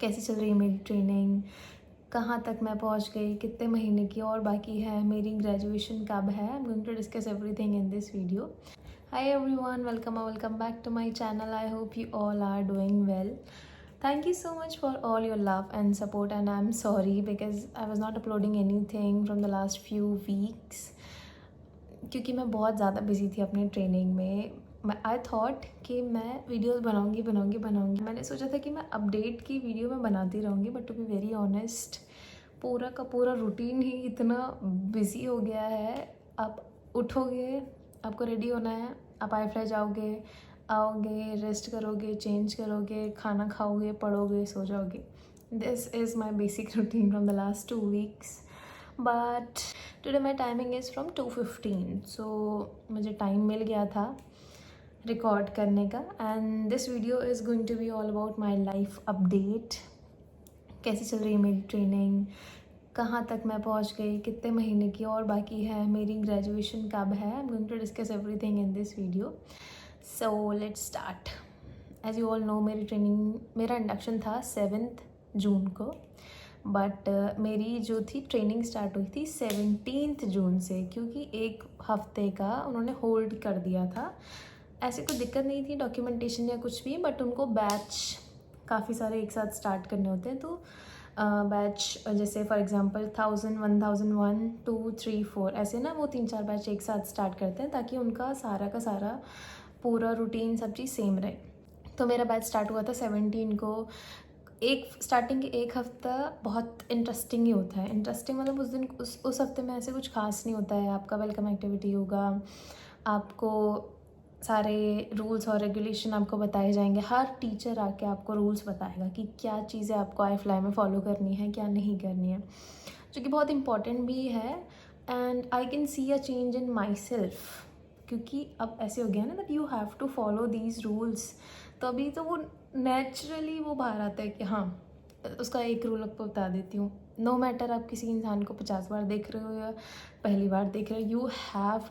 कैसी चल रही है मेरी ट्रेनिंग, कहाँ तक मैं पहुँच गई, कितने महीने की और बाकी है, मेरी ग्रेजुएशन कब है। I am going to discuss everything in this video. Hi everyone, welcome back to my channel. I hope you all are doing well. Thank you so much for all your love and support, and I'm sorry because I was not uploading anything from the last few weeks क्योंकि मैं बहुत ज़्यादा busy थी अपनी training में. I thought कि मैं videos बनाऊंगी. मैंने सोचा था कि मैं अपडेट की वीडियो में बनाती रहूँगी, but to be very honest पूरा का पूरा रूटीन ही इतना बिजी हो गया है. आप उठोगे, आपको रेडी होना है, आप आई जाओगे, आओगे, रेस्ट करोगे, चेंज करोगे, खाना खाओगे, पढ़ोगे, सो जाओगे. This is my basic routine from the last 2 weeks. But today my timing is from 2:15. So मुझे टाइम मिल गया था रिकॉर्ड करने का. And this video is going to be all about my life update. कैसी चल रही है मेरी ट्रेनिंग, कहाँ तक मैं पहुँच गई, कितने महीने की और बाकी है, मेरी ग्रेजुएशन कब है. I am going to discuss everything in this video. So let's start. As you all know मेरा इंडक्शन था 7 जून को, बट मेरी जो थी ट्रेनिंग स्टार्ट हुई थी 17 जून से, क्योंकि एक हफ्ते का उन्होंने होल्ड कर दिया था. ऐसे कोई दिक्कत नहीं थी डॉक्यूमेंटेशन या कुछ भी, बट उनको बैच काफ़ी सारे एक साथ स्टार्ट करने होते हैं. तो बैच जैसे फॉर एग्जांपल 1000, 1001, 2, 3, 4 ऐसे ना, वो 3-4 बैच एक साथ स्टार्ट करते हैं ताकि उनका सारा का सारा पूरा रूटीन सब चीज़ सेम रहे. तो मेरा बैच स्टार्ट हुआ था 17 को. स्टार्टिंग के एक हफ्ता बहुत इंटरेस्टिंग ही होता है. इंटरेस्टिंग मतलब उस दिन उस हफ्ते में ऐसे कुछ खास नहीं होता है. आपका वेलकम एक्टिविटी होगा, आपको सारे रूल्स और रेगुलेशन आपको बताए जाएंगे. हर टीचर आके आपको रूल्स बताएगा कि क्या चीज़ें आपको आई में फॉलो करनी है, क्या नहीं करनी है, जो कि बहुत इंपॉर्टेंट भी है. And I can see a change in myself, क्योंकि अब ऐसे हो गया ना that you have to follow these rules. तो अभी तो वो नेचुरली वो बाहर आता है कि हाँ, उसका एक रूल आपको बता देती हूँ. नो मैटर आप किसी इंसान को 50 बार देख रहे हो या पहली बार देख रहे हो, you have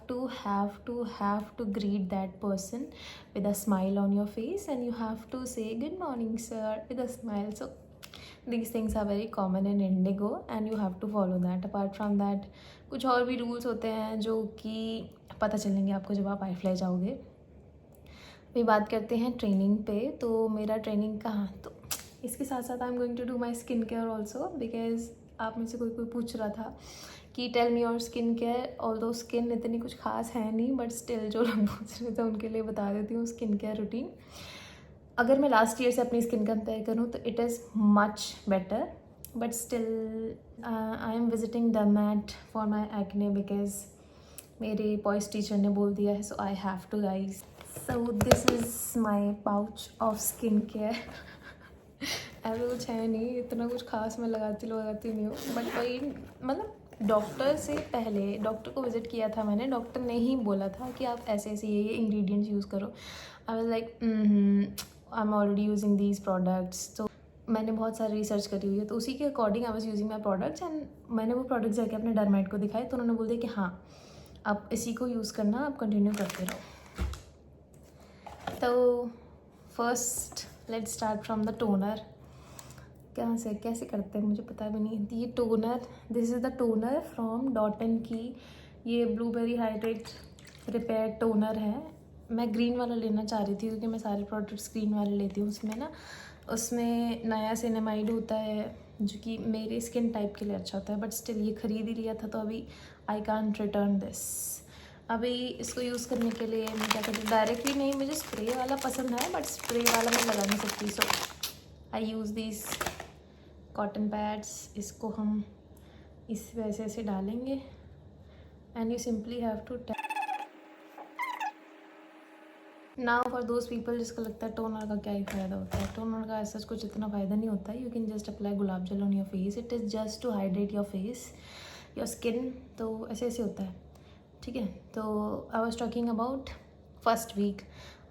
to greet that person with a smile on your face, and you have to say good morning sir with a smile. So these things are very common in Indigo and you have to follow that. Apart from that कुछ और भी rules होते हैं जो कि पता चलेंगे आपको जब आप आई जाओगे. अभी बात करते हैं ट्रेनिंग पे. तो मेरा ट्रेनिंग कहाँ, तो इसके साथ साथ I am going to do my skin care also, because आप में से कोई पूछ रहा था कि tell me your skin care. Although skin इतनी कुछ खास है नहीं, बट स्टिल जो लोग पूछ रहे थे उनके लिए बता देती हूँ स्किन केयर रूटीन. अगर मैं लास्ट ईयर से अपनी स्किन कंपेयर करूँ तो it is much better, but still I am visiting derm for my acne because मेरे बॉयज़ टीचर ने बोल दिया है. So I have to guys. So this is my pouch of skin care. ऐसा कुछ है नहीं, इतना कुछ खास मैं लगाती नहीं हूँ, बट वही मतलब डॉक्टर से पहले डॉक्टर को विज़िट किया था मैंने. डॉक्टर ने ही बोला था कि आप ऐसे ऐसे ये इंग्रेडिएंट्स यूज़ करो. I was like I am already using these products. तो मैंने बहुत सारी रिसर्च करी हुई है, तो उसी के according I was using my products. And मैंने वो प्रोडक्ट्स जाके अपने डर्मेट को दिखाए, तो उन्होंने बोल दिया कि हाँ, आप इसी को यूज़ करना, आप कंटिन्यू करते रहो. तो first let's start from the toner. कहाँ से कैसे करते हैं मुझे पता भी नहीं. ये toner, this is the toner from Dottin की. ये ब्लूबेरी हाइड्रेट रिपेयर टोनर है. मैं ग्रीन वाला लेना चाह रही थी क्योंकि मैं सारे प्रोडक्ट्स ग्रीन वाले लेती हूँ. उसमें नया सिनेमाइड होता है जो कि मेरे स्किन टाइप के लिए अच्छा होता है, बट स्टिल ये ख़रीद ही लिया था तो अभी आई कांट रिटर्न दिस. अभी इसको यूज़ करने के लिए मैं क्या करती हूँ, डायरेक्टली नहीं, मुझे स्प्रे वाला पसंद है, बट स्प्रे वाला मैं लगा नहीं सकती. So I use this cotton pads. इसको हम इस वैसे ऐसे डालेंगे and you simply have to tap. Now for those people जिसको लगता है टोनर का क्या ही फ़ायदा होता है. टोनर का ऐसा कुछ इतना फ़ायदा नहीं होता है. यू कैन जस्ट अप्लाई गुलाब जल on your face. It is just to hydrate your face, your skin. तो ऐसे ऐसे होता है, ठीक है. तो I was talking about first week.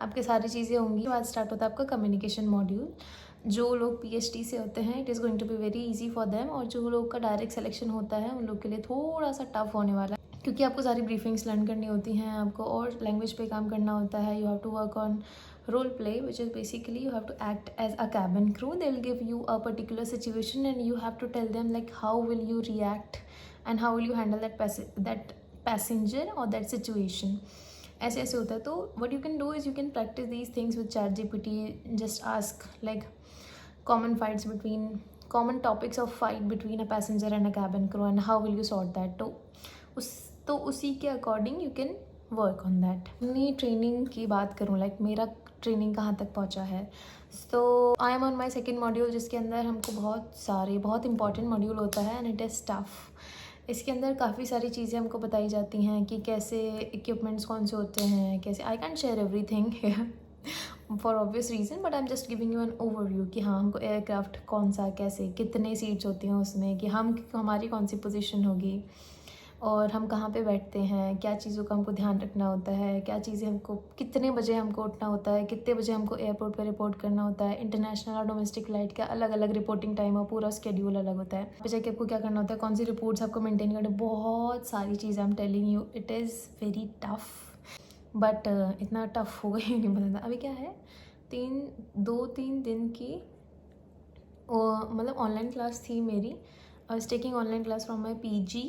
आपके सारी चीज़ें होंगी. बाद स्टार्ट होता है आपका कम्युनिकेशन मॉड्यूल. जो लोग PhD से होते हैं it is going to be very easy for them, और जो लोग का डायरेक्ट सिलेक्शन होता है उन लोग के लिए थोड़ा सा टफ होने वाला है, क्योंकि आपको सारी ब्रीफिंग्स लर्न करनी होती हैं, आपको और लैंग्वेज पे काम करना होता है. You have to work on role play, which is basically you have to act as a cabin crew. They'll give you a particular situation and you have to tell them like how will you react and how will you handle that passenger or that situation. ऐसे ऐसे होता है. तो what you can do is you can practice these things with ChatGPT. Just ask like common topics of fight between a passenger and a cabin crew and how will you sort that. तो उसी के according you can work on that. अपनी training की बात करूँ, like मेरा training कहाँ तक पहुँचा है. So I am on my second module, जिसके अंदर हमको बहुत इंपॉर्टेंट मॉड्यूल होता है एंड इट इज़ टफ. इसके अंदर काफ़ी सारी चीज़ें हमको बताई जाती हैं कि कैसे इक्विपमेंट्स कौन से होते हैं, कैसे. I can't share everything for obvious reason, but I am just giving you an overview कि हाँ हमको एयरक्राफ्ट कौन सा, कैसे, कितने सीट्स होती हैं उसमें, कि हमारी कौन सी पोजीशन होगी और हम कहाँ पे बैठते हैं, क्या चीज़ों का हमको ध्यान रखना होता है, क्या चीज़ें हमको, कितने बजे हमको उठना होता है, कितने बजे हमको एयरपोर्ट पे रिपोर्ट करना होता है. इंटरनेशनल और डोमेस्टिक फ्लाइट का अलग अलग रिपोर्टिंग टाइम और पूरा शेड्यूल अलग होता है. पे जाके आपको क्या करना होता है, कौन सी रिपोर्ट्स आपको मेंटेन करनी, बहुत सारी चीज़ें. आई am telling you it is very tough, but इतना टफ होगा ही नहीं पता. अभी क्या है, 3 दिन की मतलब ऑनलाइन क्लास थी मेरी. I was taking online class from my PG.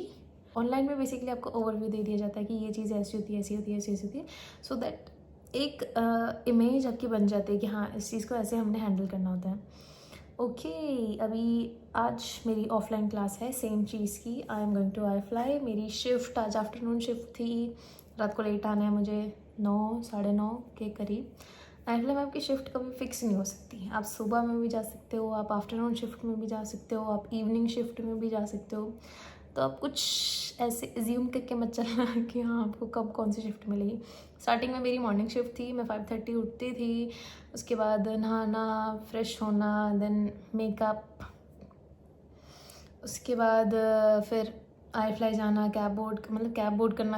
Online में बेसिकली आपको ओवरव्यू दे दिया जाता है कि ये चीज़ ऐसी होती है, ऐसी होती है, ऐसी होती है, सो दैट एक इमेज आपकी बन जाती है कि हाँ इस चीज़ को ऐसे हमने हैंडल करना होता है. ओके, अभी आज मेरी ऑफलाइन क्लास है सेम चीज़ की. I am going to iFly. मेरी शिफ्ट आज आफ्टरनून शिफ्ट थी. रात को लेट आना है मुझे 9, 9:30 के करीब. iFly में आपकी शिफ्ट कभी फिक्स नहीं हो सकती. आप सुबह में भी जा सकते हो, आप आफ्टरनून शिफ्ट में भी जा सकते हो, आप इवनिंग शिफ्ट में भी जा सकते हो. तो आप कुछ ऐसे एज्यूम करके मत चलना कि हाँ आपको कब कौन सी शिफ्ट मिलेगी. स्टार्टिंग में मेरी मॉर्निंग शिफ्ट थी. मैं 5:30 उठती थी. उसके बाद नहाना, फ्रेश होना, देन मेकअप, उसके बाद फिर iFly जाना, कैब बोर्ड करना,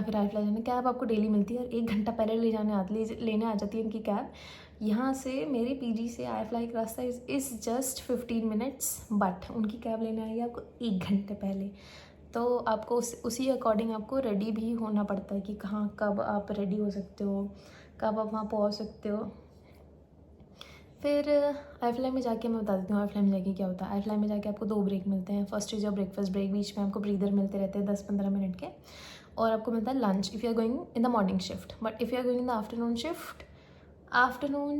फिर iFly जाना. कैब आपको डेली मिलती है और 1 घंटा पहले लेने आ जाती है उनकी कैब. यहाँ से मेरे PG से iFly का रास्ता इज़ जस्ट 15 मिनट्स, बट उनकी कैब लेने आएगी आपको 1 घंटे पहले. तो आपको उसी अकॉर्डिंग आपको रेडी भी होना पड़ता है कि कहाँ कब आप रेडी हो सकते हो, कब आप वहाँ पहुँच सकते हो. फिर iFly में जाके मैं बता देती हूँ iFly में जाके क्या होता है. iFly में जाके आपको 2 ब्रेक मिलते हैं. First is your breakfast break, बीच में आपको ब्रीदर मिलते रहते हैं 10-15 मिनट के, और आपको मिलता है lunch if you are going in the morning shift. But if you are going in the afternoon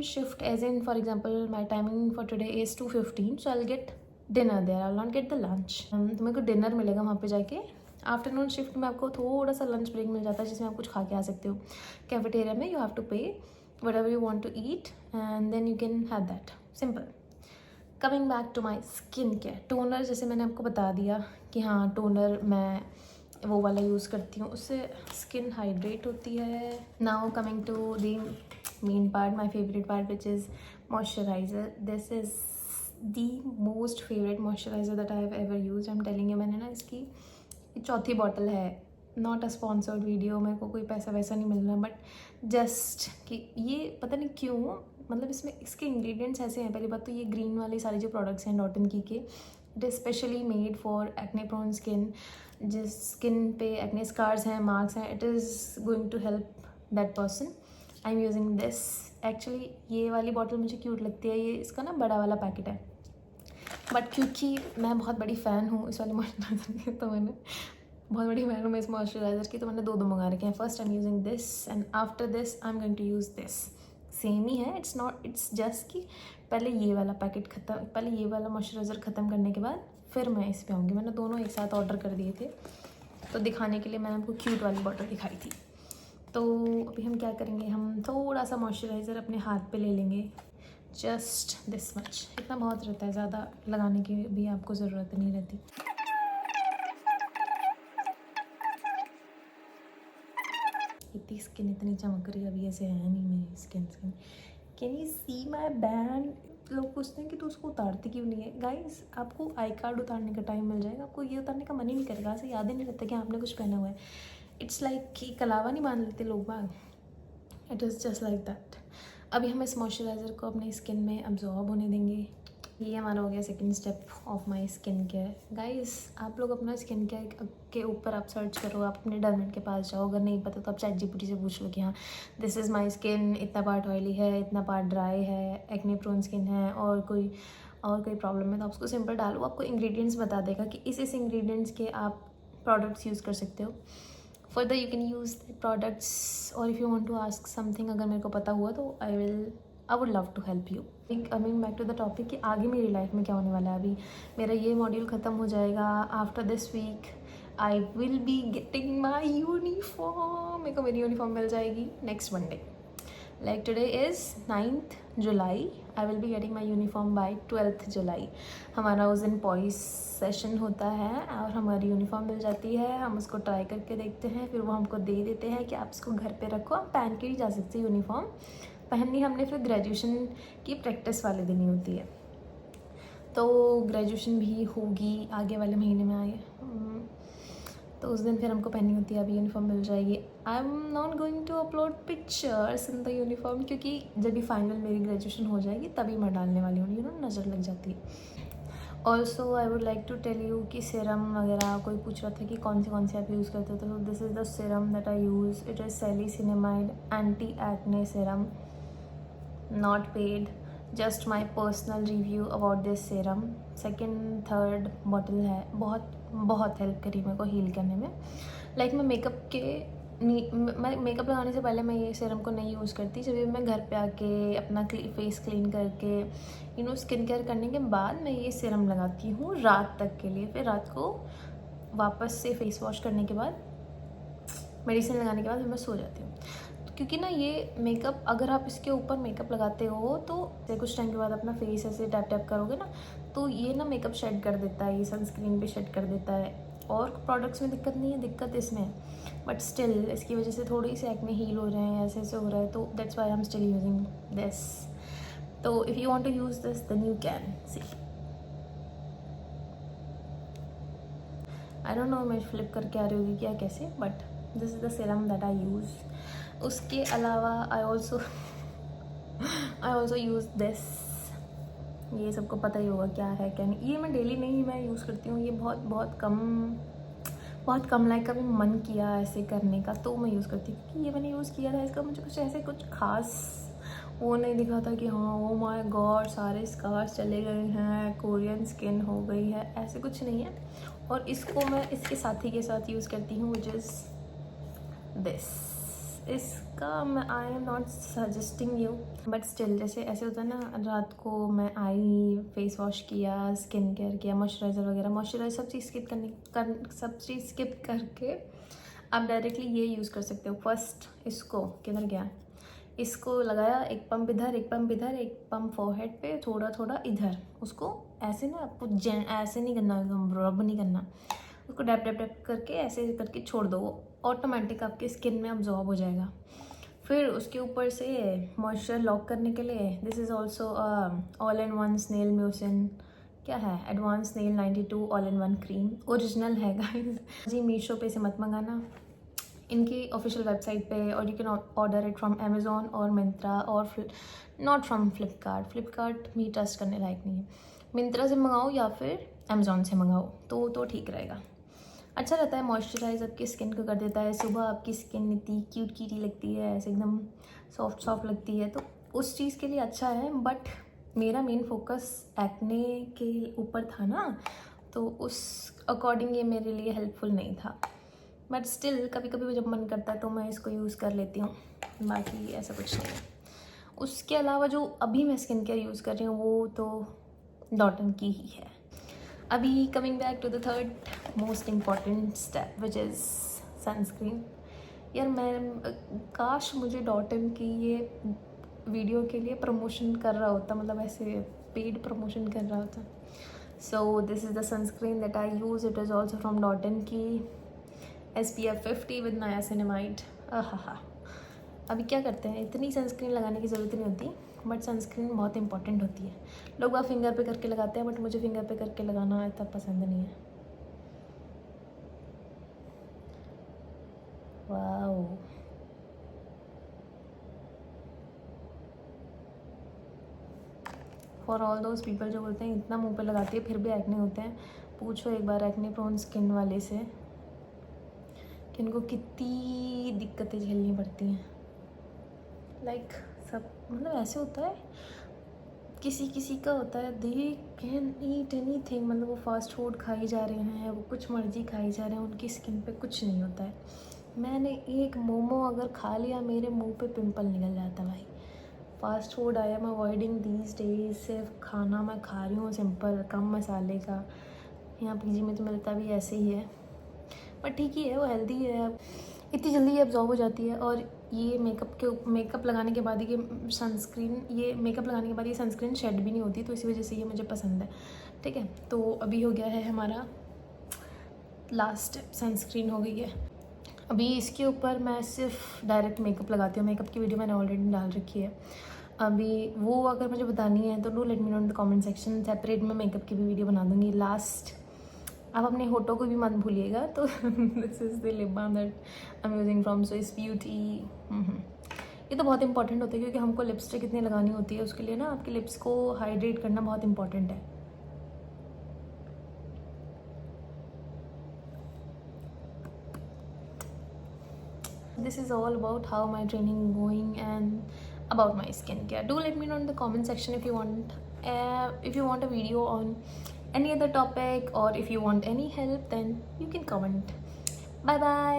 shift as in for example my timing for today is 2:15, so I will get dinner there, I will not get the lunch. तो मेरे को dinner मिलेगा वहाँ पे जाके. Afternoon shift में आपको थोड़ा सा लंच ब्रेक मिल जाता है जिसमें आप कुछ खा के आ सकते हो. कैफेटेरिया में यू हैव टू पे whatever you want to eat and then you can have that. Simple. Coming back to my skin care. Toner जैसे मैंने आपको बता दिया कि हाँ टोनर मैं वो वाला यूज़ करती हूँ, उससे स्किन हाइड्रेट होती है. Now coming to the main part, my favourite part, which is moisturiser. This is the most favourite moisturiser that I have ever use. I am telling you, मैंने ना इसकी 4थी बॉटल है. नॉट अ स्पॉन्सर्ड वीडियो, मेरे को कोई पैसा वैसा नहीं मिल रहा, बट जस्ट कि ये पता नहीं क्यों, मतलब इसमें इसके इंग्रेडिएंट्स ऐसे हैं. पहली बात तो ये ग्रीन वाले सारे जो प्रोडक्ट्स हैं डॉट एंड की के, it is specially made for acne prone skin. जिस स्किन पे एक्ने स्कार्स हैं, मार्क्स हैं, it is going to help that person. I am using this. Actually ये वाली बॉटल मुझे क्यूट लगती है. ये इसका ना बड़ा वाला पैकेट है, बट क्योंकि मैं बहुत बड़ी फ़ैन हूँ इस वाले मॉइस्चराइज़र की, तो मैंने बहुत बड़ी फ़ैन हूँ मैं इस मॉइस्चराइज़र की, तो मैंने 2 मंगा रखे हैं. First I am using this and after this I am going to use this. Same ही है, इट्स जस्ट कि पहले ये वाला मॉइस्चराइज़र ख़त्म करने के बाद फिर मैं इस पे आऊँगी. मैंने दोनों एक साथ ऑर्डर कर दिए थे, तो दिखाने के लिए मैंने आपको क्यूट वाली बॉटल दिखाई थी. तो अभी हम क्या करेंगे, हम थोड़ा सा मॉइस्चराइज़र अपने हाथ पे ले लेंगे. जस्ट दिस मच, इतना बहुत रहता है, ज़्यादा लगाने की भी आपको ज़रूरत नहीं रहती. इतनी स्किन इतनी चमक रही है अभी, ऐसे है नहीं मेरी skin. Can you see my band. लोग पूछते हैं कि तू उसको उतारती क्यों नहीं है. गाइस, आपको आई कार्ड उतारने का टाइम मिल जाएगा, आपको ये उतारने का मन ही नहीं करेगा, ऐसे याद ही नहीं रहता कि आपने कुछ पहना हुआ है. इट्स लाइक कि कलावा नहीं बांध लेते लोग बाग. It is just like that. अभी हम इस मॉइस्चराइज़र को अपनी स्किन में अब्जॉर्ब होने देंगे. ये हमारा हो गया second step of my skin care. Guys, आप लोग अपना स्किन केयर के ऊपर आप सर्च करो, आप अपने डर्मेट के पास जाओ, अगर नहीं पता तो आप चैट जीपीटी से पूछ लो कि हाँ दिस इज़ माय स्किन, इतना पार्ट ऑयली है, इतना पार्ट ड्राई है, एक्ने प्रोन स्किन है, और कोई प्रॉब्लम है तो आप उसको सिंपल डालो, आपको इंग्रेडिएंट्स बता देगा कि इस इंग्रेडिएंट्स के आप प्रोडक्ट्स यूज़ कर सकते हो। Further you can use the products, और if you want to ask something, अगर मेरे को पता हुआ तो I would love to help you. Coming back to the topic कि आगे मेरी लाइफ में क्या होने वाला है। अभी मेरा ये मॉड्यूल ख़त्म हो जाएगा। After this week I will be getting my uniform. मेरे को मेरी यूनिफॉर्म मिल जाएगी next Monday. Like today is 9th July, I will be getting my uniform by 12th July। हमारा उस दिन पॉइस सेशन होता है और हमारी यूनिफॉर्म मिल जाती है। हम उसको ट्राई करके देखते हैं, फिर वो हमको दे देते हैं कि आप इसको घर पे रखो, आप पहन के ही जा सकते यूनिफॉर्म। पहननी हमने फिर ग्रेजुएशन की प्रैक्टिस वाले दिन ही होती है, तो ग्रेजुएशन भी होगी आगे वाले महीने में आए, तो उस दिन फिर हमको पहननी होती है। अभी यूनिफॉर्म मिल जाएगी। I am not going to upload pictures in the uniform, क्योंकि जब भी फाइनल मेरी ग्रेजुएशन हो जाएगी तभी मैं डालने वाली हूँ, नज़र लग जाती है। Also I would like to tell you कि सीरम वगैरह कोई पूछ रहा था कि कौन से आप यूज़ करते हो, तो this is the serum that I use. It is salicinimide anti acne serum, not paid, just my personal review about this serum. Second third bottle है, बहुत हेल्प करी मेरे को हील करने में। लाइक मैं मेकअप लगाने से पहले मैं ये सीरम को नहीं यूज़ करती। जब भी मैं घर पे आके अपना फेस क्लीन करके स्किन केयर करने के बाद मैं ये सीरम लगाती हूँ रात तक के लिए। फिर रात को वापस से फेस वॉश करने के बाद, मेडिसिन लगाने के बाद फिर मैं सो जाती हूँ। क्योंकि ना ये मेकअप, अगर आप इसके ऊपर मेकअप लगाते हो तो कुछ टाइम के बाद अपना फेस ऐसे टैप टैप करोगे ना, तो ये ना मेकअप शेड कर देता है, ये सनस्क्रीन भी शेड कर देता है। और प्रोडक्ट्स में दिक्कत नहीं है, दिक्कत इसमें है, बट स्टिल इसकी वजह से थोड़ी सी एक्ने हील हो रहे हैं, ऐसे हो रहा है, तो that's why I am still using this. तो if you want to use this then you can see. I don't know मैं फ्लिप करके आ रही होगी क्या कैसे, but this is the serum that I use. उसके अलावा आई ऑल्सो यूज़ दिस। ये सबको पता ही होगा क्या है क्या नहीं। ये मैं डेली नहीं मैं यूज़ करती हूँ, ये बहुत कम लाइक कभी मन किया ऐसे करने का तो मैं यूज़ करती हूँ। क्योंकि ये मैंने यूज़ किया था, इसका मुझे कुछ खास वो नहीं दिखा था कि हाँ ओ माय गॉड सारे स्कार्स चले गए हैं, कोरियन स्किन हो गई है, ऐसे कुछ नहीं है। और इसको मैं इसके साथी के साथ यूज़ करती हूँ, विच इज़ दिस। इसका मैं आई am not suggesting you, but still जैसे ऐसे होता है ना, रात को मैं आई फेस वॉश किया, स्किन केयर किया, मॉइस्चराइज़र वगैरह, सब चीज़ स्किप करके आप डायरेक्टली ये यूज़ कर सकते हो। फर्स्ट इसको किधर गया, इसको लगाया, एक पंप इधर, एक पंप इधर, एक पंप फोरहेड पे, थोड़ा थोड़ा इधर। उसको ऐसे ना आपको ऐसे नहीं करना, एकदम रब नहीं करना, उसको डैप डैप डैप करके ऐसे करके छोड़ दो, वो ऑटोमेटिक आपकी स्किन में अब्जॉर्ब हो जाएगा। फिर उसके ऊपर से मॉइस्चर लॉक करने के लिए this is also all in one snail mucin, क्या है, advance nail 92 all in one cream, original है गाइस। जी मीशो पे से मत मंगाना, इनकी ऑफिशियल वेबसाइट पे, और you can order it from Amazon और मिंत्रा, और नॉट फ्रॉम फ्लिपकार्ट भी ट्रस्ट करने लायक नहीं है। मिंत्रा से मंगाओ या फिर अमेज़ॉन से मंगाओ तो ठीक रहेगा, अच्छा रहता है। मॉइस्चराइज आपकी स्किन को कर देता है। सुबह आपकी स्किन इतनी क्यूट क्यूटी लगती है, ऐसे एकदम सॉफ्ट लगती है, तो उस चीज़ के लिए अच्छा है। बट मेरा मेन फोकस एक्ने के ऊपर था ना, तो उस अकॉर्डिंग ये मेरे लिए हेल्पफुल नहीं था। बट स्टिल कभी कभी जब मन करता है तो मैं इसको यूज़ कर लेती हूँ, बाकी ऐसा कुछ नहीं है। उसके अलावा जो अभी मैं स्किन केयर यूज़ कर रही हूँ वो तो डॉटन की ही है। अभी coming back to the third most important step which is sunscreen. यार मैं काश मुझे डॉटन की ये वीडियो के लिए प्रमोशन कर रहा होता, मतलब ऐसे पेड प्रमोशन कर रहा होता। सो this is the sunscreen that I use, it is also from Dottin की, SPF 50 विद नायासिनामाइड। आहा, अभी क्या करते हैं, इतनी सनस्क्रीन लगाने की ज़रूरत नहीं होती, बट सनस्क्रीन बहुत इंपॉर्टेंट होती है। लोग आप फिंगर पे करके लगाते हैं, बट मुझे फिंगर पे करके लगाना इतना पसंद नहीं है। Wow, for all those people जो बोलते हैं इतना मुंह पे लगाती है फिर भी एक्ने होते हैं, पूछो एक बार एक्ने प्रोन स्किन वाले से कि उनको कितनी दिक्कतें झेलनी पड़ती हैं। लाइक सब मतलब ऐसे होता है, किसी किसी का होता है दे कैन ईट एनीथिंग, मतलब वो फास्ट फूड खाई जा रहे हैं, वो कुछ मर्जी खाई जा रहे हैं, उनकी स्किन पे कुछ नहीं होता है। मैंने एक मोमो अगर खा लिया मेरे मुंह पे पिंपल निकल जाता भाई। Fast food I am avoiding these days, सिर्फ खाना मैं खा रही हूँ सिंपल कम मसाले का। यहाँ पीजी में तो मिलता भी ऐसे ही है, बट ठीक ही है, वो हेल्दी है, इतनी जल्दी एब्जॉर्ब हो जाती है। और ये मेकअप लगाने के बाद ये मेकअप लगाने के बाद ये सनस्क्रीन शेड भी नहीं होती, तो इसी वजह से ये मुझे पसंद है। ठीक है, तो अभी हो गया है हमारा लास्ट स्टेप, सनस्क्रीन हो गई है। अभी इसके ऊपर मैं सिर्फ डायरेक्ट मेकअप लगाती हूँ, मेकअप की वीडियो मैंने ऑलरेडी डाल रखी है। अभी वो अगर मुझे बतानी है तो do let me know in the comment section, separate मैं मेकअप की भी वीडियो बना दूँगी। लास्ट आप अपने होठों को भी मत भूलिएगा, तो this is the lip balm that I am using from Swiss Beauty. ये तो बहुत इंपॉर्टेंट होता है क्योंकि हमको लिपस्टिक कितनी लगानी होती है, उसके लिए ना आपके लिप्स को हाइड्रेट करना बहुत इंपॉर्टेंट है। This is all about how my training going and about my skincare. Do let me know in the comment section if you want a video on any other topic, or if you want any help, then you can comment. Bye bye.